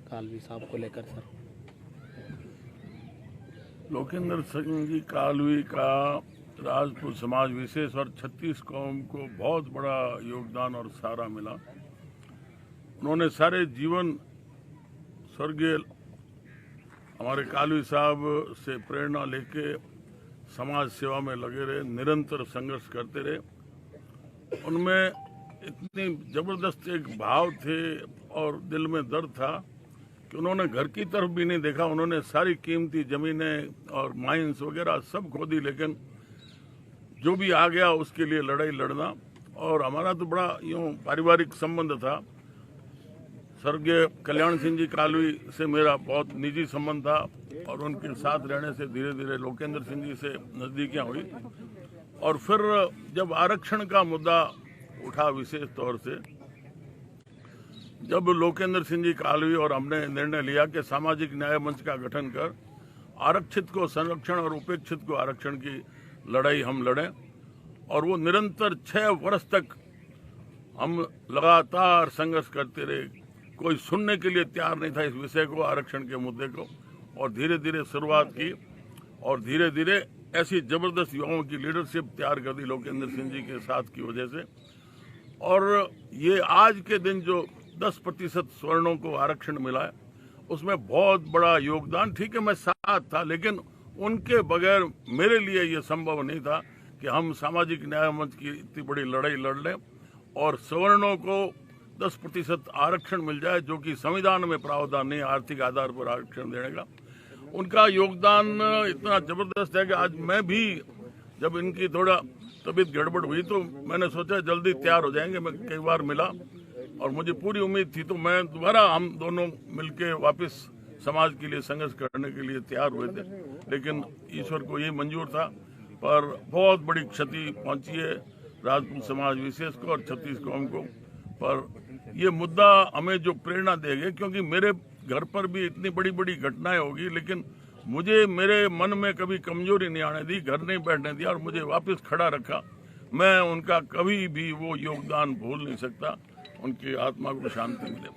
कालवी साहब को लेकर सर? लोकेंद्र सिंह जी कालवी का राजपूत समाज विशेष और 36 कौम को बहुत बड़ा योगदान और सहारा मिला। उन्होंने सारे जीवन स्वर्गीय हमारे कालवी साहब से प्रेरणा लेके समाज सेवा में लगे रहे, निरंतर संघर्ष करते रहे। उनमें इतनी जबरदस्त एक भाव थे और दिल में दर्द था कि उन्होंने घर की तरफ भी नहीं देखा। उन्होंने सारी कीमती जमीनें और माइंस वगैरह सब खो दी, लेकिन जो भी आ गया उसके लिए लड़ाई लड़ना। और हमारा तो बड़ा यूं पारिवारिक संबंध था। स्वर्गीय कल्याण सिंह जी कालवी से मेरा बहुत निजी संबंध था और उनके साथ रहने से धीरे धीरे लोकेंद्र सिंह जी से नजदीकियां हुई। और फिर जब आरक्षण का मुद्दा उठा विशेष तौर से, जब लोकेंद्र सिंह जी कालवी और हमने निर्णय लिया कि सामाजिक न्याय मंच का गठन कर आरक्षित को संरक्षण और उपेक्षित को आरक्षण की लड़ाई हम लड़ें, और वो निरंतर 6 वर्ष तक हम लगातार संघर्ष करते रहे। कोई सुनने के लिए तैयार नहीं था इस विषय को, आरक्षण के मुद्दे को। और धीरे धीरे शुरुआत की और धीरे धीरे ऐसी जबरदस्त युवाओं की लीडरशिप तैयार कर दी लोकेंद्र सिंह जी के साथ की वजह से। और ये आज के दिन जो 10% स्वर्णों को आरक्षण मिला है, उसमें बहुत बड़ा योगदान। ठीक है, मैं साथ था, लेकिन उनके बगैर मेरे लिए ये संभव नहीं था कि हम सामाजिक न्याय मंच की इतनी बड़ी लड़ाई लड़ लें और सवर्णों को 10% आरक्षण मिल जाए, जो कि संविधान में प्रावधान नहीं, आर्थिक आधार पर आरक्षण देने का। उनका योगदान इतना जबरदस्त है कि आज मैं भी, जब इनकी थोड़ा तबीयत गड़बड़ हुई तो मैंने सोचा जल्दी तैयार हो जाएंगे। मैं कई बार मिला और मुझे पूरी उम्मीद थी, तो मैं दोबारा हम दोनों मिलके वापस समाज के लिए संघर्ष करने के लिए तैयार हुए थे। लेकिन ईश्वर को ये मंजूर था। पर बहुत बड़ी क्षति पहुंची है राजपूत समाज विशेष को और 36 कौम को। पर ये मुद्दा हमें जो प्रेरणा देगा, क्योंकि मेरे घर पर भी इतनी बड़ी बड़ी घटनाएं होगी, लेकिन मुझे मेरे मन में कभी कमजोरी नहीं आने दी, घर नहीं बैठने दिया और मुझे वापस खड़ा रखा। मैं उनका कभी भी वो योगदान भूल नहीं सकता। उनकी आत्मा को शांति मिले।